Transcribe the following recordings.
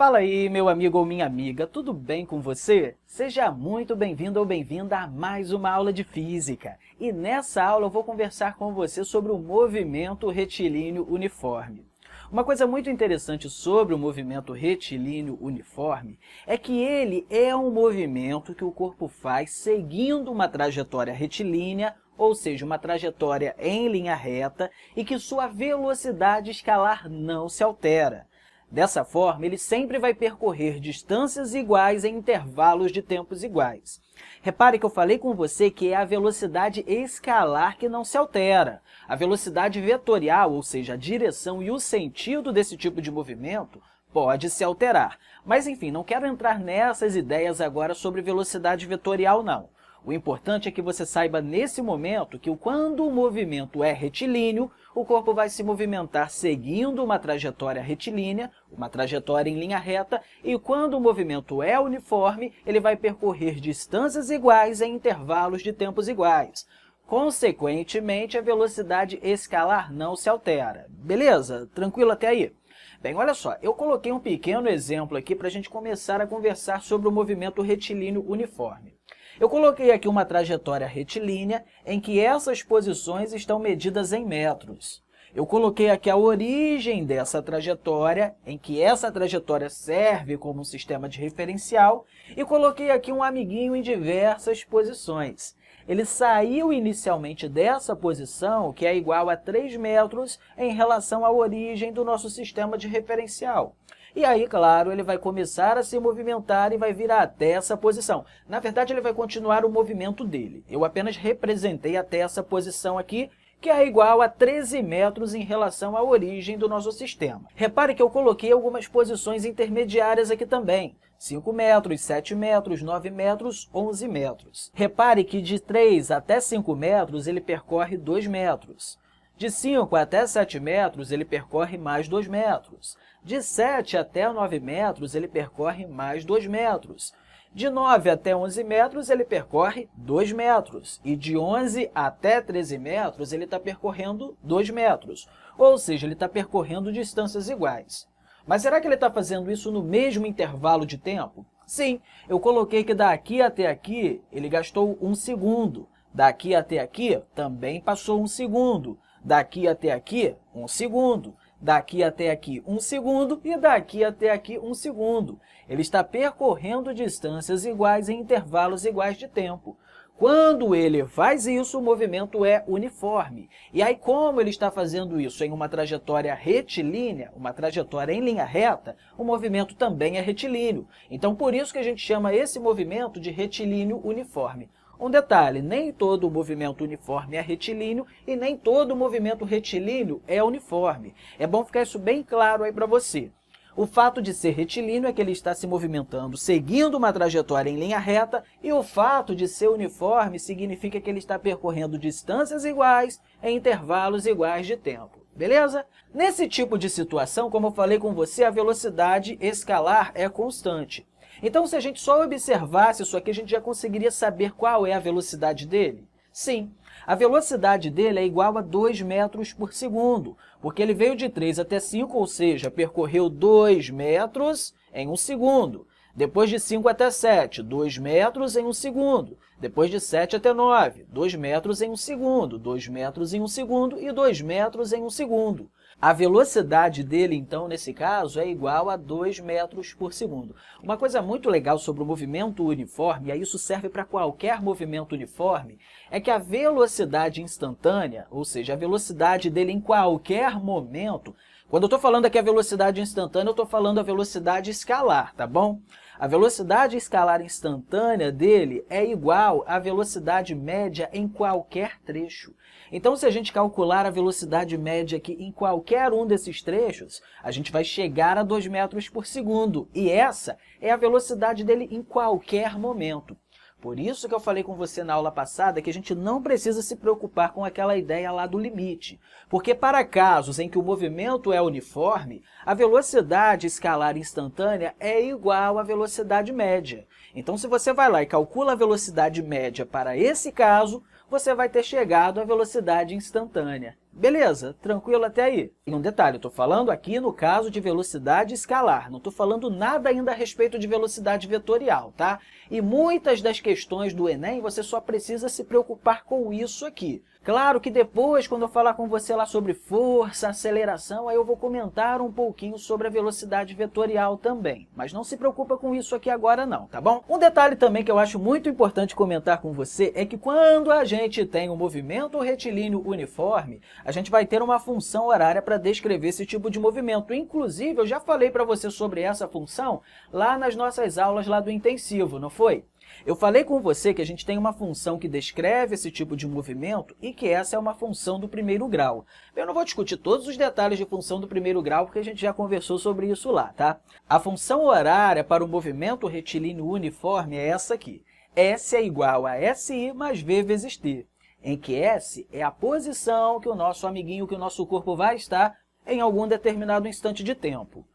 Fala aí, meu amigo ou minha amiga, tudo bem com você? Seja muito bem-vindo ou bem-vinda a mais uma aula de Física. E nessa aula eu vou conversar com você sobre o movimento retilíneo uniforme. Uma coisa muito interessante sobre o movimento retilíneo uniforme é que ele é um movimento que o corpo faz seguindo uma trajetória retilínea, ou seja, uma trajetória em linha reta, e que sua velocidade escalar não se altera. Dessa forma, ele sempre vai percorrer distâncias iguais em intervalos de tempos iguais. Repare que eu falei com você que é a velocidade escalar que não se altera. A velocidade vetorial, ou seja, a direção e o sentido desse tipo de movimento, pode se alterar. Mas, enfim, não quero entrar nessas ideias agora sobre velocidade vetorial, não. O importante é que você saiba nesse momento que quando o movimento é retilíneo, o corpo vai se movimentar seguindo uma trajetória retilínea, uma trajetória em linha reta, e quando o movimento é uniforme, ele vai percorrer distâncias iguais em intervalos de tempos iguais. Consequentemente, a velocidade escalar não se altera. Beleza? Tranquilo até aí? Bem, olha só, eu coloquei um pequeno exemplo aqui para a gente começar a conversar sobre o movimento retilíneo uniforme. Eu coloquei aqui uma trajetória retilínea em que essas posições estão medidas em metros. Eu coloquei aqui a origem dessa trajetória, em que essa trajetória serve como um sistema de referencial, e coloquei aqui um amiguinho em diversas posições. Ele saiu inicialmente dessa posição, que é igual a 3 metros, em relação à origem do nosso sistema de referencial. E aí, claro, ele vai começar a se movimentar e vai vir até essa posição. Na verdade, ele vai continuar o movimento dele. Eu apenas representei até essa posição aqui, que é igual a 13 metros em relação à origem do nosso sistema. Repare que eu coloquei algumas posições intermediárias aqui também. 5 metros, 7 metros, 9 metros, 11 metros. Repare que de 3 até 5 metros ele percorre 2 metros. De 5 até 7 metros ele percorre mais 2 metros. De 7 até 9 metros ele percorre mais 2 metros. De 9 até 11 metros, ele percorre 2 metros. E de 11 até 13 metros, ele está percorrendo 2 metros. Ou seja, ele está percorrendo distâncias iguais. Mas será que ele está fazendo isso no mesmo intervalo de tempo? Sim, eu coloquei que daqui até aqui, ele gastou 1 segundo. Daqui até aqui, também passou 1 segundo. Daqui até aqui, 1 segundo. Daqui até aqui, 1 segundo, e daqui até aqui, 1 segundo. Ele está percorrendo distâncias iguais em intervalos iguais de tempo. Quando ele faz isso, o movimento é uniforme. E aí, como ele está fazendo isso em uma trajetória retilínea, uma trajetória em linha reta, o movimento também é retilíneo. Então, por isso que a gente chama esse movimento de retilíneo uniforme. Um detalhe, nem todo movimento uniforme é retilíneo e nem todo movimento retilíneo é uniforme. É bom ficar isso bem claro aí para você. O fato de ser retilíneo é que ele está se movimentando seguindo uma trajetória em linha reta, e o fato de ser uniforme significa que ele está percorrendo distâncias iguais em intervalos iguais de tempo. Beleza? Nesse tipo de situação, como eu falei com você, a velocidade escalar é constante. Então, se a gente só observasse isso aqui, a gente já conseguiria saber qual é a velocidade dele? Sim, a velocidade dele é igual a 2 metros por segundo, porque ele veio de 3 até 5, ou seja, percorreu 2 metros em 1 segundo. Depois de 5 até 7, 2 metros em 1 segundo. Depois de 7 até 9, 2 metros em 1 segundo, 2 metros em 1 segundo e 2 metros em 1 segundo. A velocidade dele, então, nesse caso, é igual a 2 metros por segundo. Uma coisa muito legal sobre o movimento uniforme, e isso serve para qualquer movimento uniforme, é que a velocidade instantânea, ou seja, a velocidade dele em qualquer momento, quando eu estou falando aqui a velocidade instantânea, eu estou falando a velocidade escalar, tá bom? A velocidade escalar instantânea dele é igual à velocidade média em qualquer trecho. Então, se a gente calcular a velocidade média aqui em qualquer um desses trechos, a gente vai chegar a 2 metros por segundo. E essa é a velocidade dele em qualquer momento. Por isso que eu falei com você na aula passada que a gente não precisa se preocupar com aquela ideia lá do limite. Porque para casos em que o movimento é uniforme, a velocidade escalar instantânea é igual à velocidade média. Então, se você vai lá e calcula a velocidade média para esse caso, você vai ter chegado à velocidade instantânea. Beleza, tranquilo até aí. E um detalhe, eu estou falando aqui no caso de velocidade escalar, não estou falando nada ainda a respeito de velocidade vetorial, tá? E muitas das questões do Enem, você só precisa se preocupar com isso aqui. Claro que depois, quando eu falar com você lá sobre força, aceleração, aí eu vou comentar um pouquinho sobre a velocidade vetorial também. Mas não se preocupa com isso aqui agora não, tá bom? Um detalhe também que eu acho muito importante comentar com você é que quando a gente tem um movimento retilíneo uniforme, a gente vai ter uma função horária para descrever esse tipo de movimento. Inclusive, eu já falei para você sobre essa função lá nas nossas aulas lá do intensivo, não foi? Eu falei com você que a gente tem uma função que descreve esse tipo de movimento e que essa é uma função do primeiro grau. Eu não vou discutir todos os detalhes de função do primeiro grau, porque a gente já conversou sobre isso lá, tá? A função horária para o movimento retilíneo uniforme é essa aqui. S é igual a SI mais V vezes T, em que S é a posição que o nosso amiguinho, que o nosso corpo vai estar em algum determinado instante de tempo.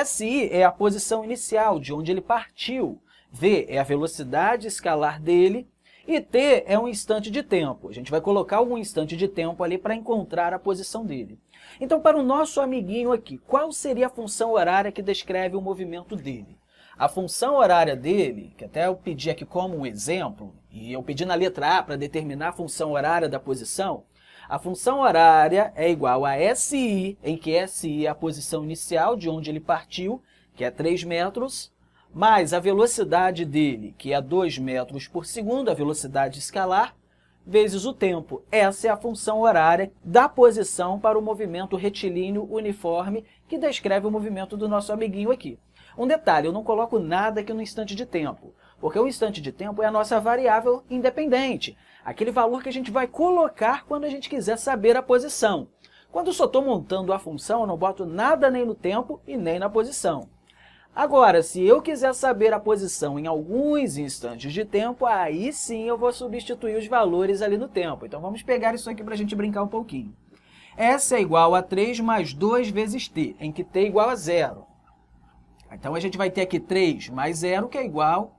SI é a posição inicial, de onde ele partiu. V é a velocidade escalar dele e T é um instante de tempo. A gente vai colocar algum instante de tempo ali para encontrar a posição dele. Então, para o nosso amiguinho aqui, qual seria a função horária que descreve o movimento dele? A função horária dele, que até eu pedi aqui como um exemplo, e eu pedi na letra A para determinar a função horária da posição, a função horária é igual a SI, em que SI é a posição inicial de onde ele partiu, que é 3 metros, mais a velocidade dele, que é 2 metros por segundo, a velocidade escalar, vezes o tempo. Essa é a função horária da posição para o movimento retilíneo uniforme que descreve o movimento do nosso amiguinho aqui. Um detalhe, eu não coloco nada aqui no instante de tempo, porque o instante de tempo é a nossa variável independente, aquele valor que a gente vai colocar quando a gente quiser saber a posição. Quando eu só estou montando a função, eu não boto nada nem no tempo e nem na posição. Agora, se eu quiser saber a posição em alguns instantes de tempo, aí sim eu vou substituir os valores ali no tempo. Então, vamos pegar isso aqui para a gente brincar um pouquinho. S é igual a 3 mais 2 vezes T, em que T é igual a 0. Então, a gente vai ter aqui 3 mais 0, que é igual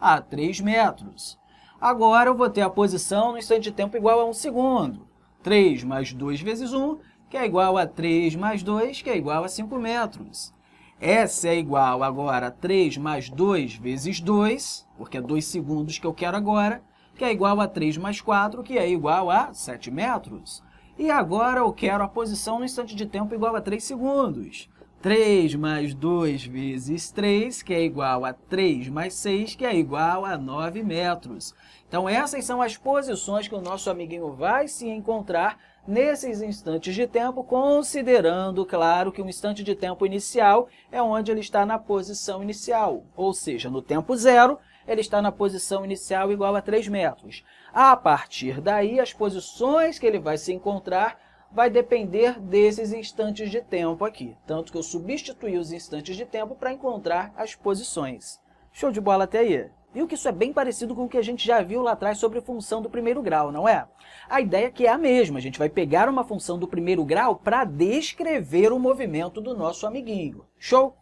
a 3 metros. Agora, eu vou ter a posição no instante de tempo igual a 1 segundo. 3 mais 2 vezes 1, que é igual a 3 mais 2, que é igual a 5 metros. S é igual agora a 3 mais 2 vezes 2, porque é 2 segundos que eu quero agora, que é igual a 3 mais 4, que é igual a 7 metros. E agora eu quero a posição no instante de tempo igual a 3 segundos. 3 mais 2 vezes 3, que é igual a 3 mais 6, que é igual a 9 metros. Então, essas são as posições que o nosso amiguinho vai se encontrar nesses instantes de tempo, considerando, claro, que o instante de tempo inicial é onde ele está na posição inicial, ou seja, no tempo zero, ele está na posição inicial igual a 3 metros. A partir daí, as posições que ele vai se encontrar vai depender desses instantes de tempo aqui, tanto que eu substituí os instantes de tempo para encontrar as posições. Show de bola até aí? Viu que isso é bem parecido com o que a gente já viu lá atrás sobre função do primeiro grau, não é? A ideia aqui é a mesma, a gente vai pegar uma função do primeiro grau para descrever o movimento do nosso amiguinho. Show?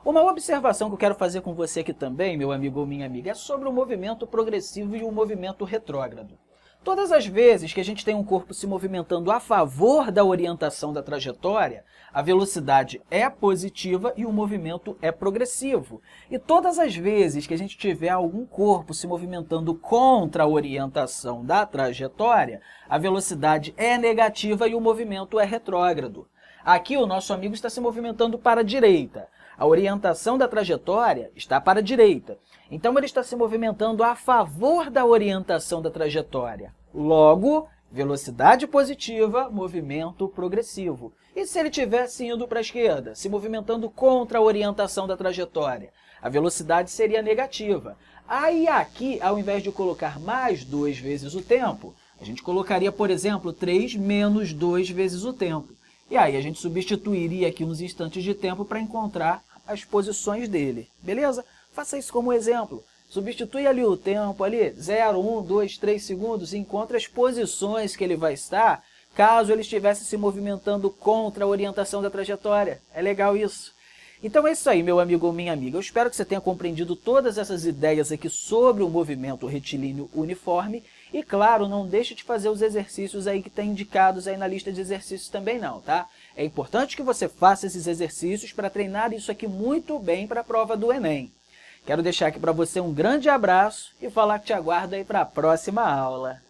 Uma observação que eu quero fazer com você aqui também, meu amigo ou minha amiga, é sobre o movimento progressivo e o movimento retrógrado. Todas as vezes que a gente tem um corpo se movimentando a favor da orientação da trajetória, a velocidade é positiva e o movimento é progressivo. E todas as vezes que a gente tiver algum corpo se movimentando contra a orientação da trajetória, a velocidade é negativa e o movimento é retrógrado. Aqui o nosso amigo está se movimentando para a direita. A orientação da trajetória está para a direita. Então, ele está se movimentando a favor da orientação da trajetória. Logo, velocidade positiva, movimento progressivo. E se ele tivesse indo para a esquerda, se movimentando contra a orientação da trajetória? A velocidade seria negativa. Aí, aqui, ao invés de colocar mais 2 vezes o tempo, a gente colocaria, por exemplo, 3 menos 2 vezes o tempo. E aí, a gente substituiria aqui uns instantes de tempo para encontrar as posições dele. Beleza? Faça isso como exemplo. Substitui ali o tempo, ali, 0, 1, 2, 3 segundos, e encontre as posições que ele vai estar caso ele estivesse se movimentando contra a orientação da trajetória. É legal isso. Então é isso aí, meu amigo ou minha amiga. Eu espero que você tenha compreendido todas essas ideias aqui sobre o movimento retilíneo uniforme. E, claro, não deixe de fazer os exercícios aí que tem indicados aí na lista de exercícios também não, tá? É importante que você faça esses exercícios para treinar isso aqui muito bem para a prova do Enem. Quero deixar aqui para você um grande abraço e falar que te aguardo aí para a próxima aula.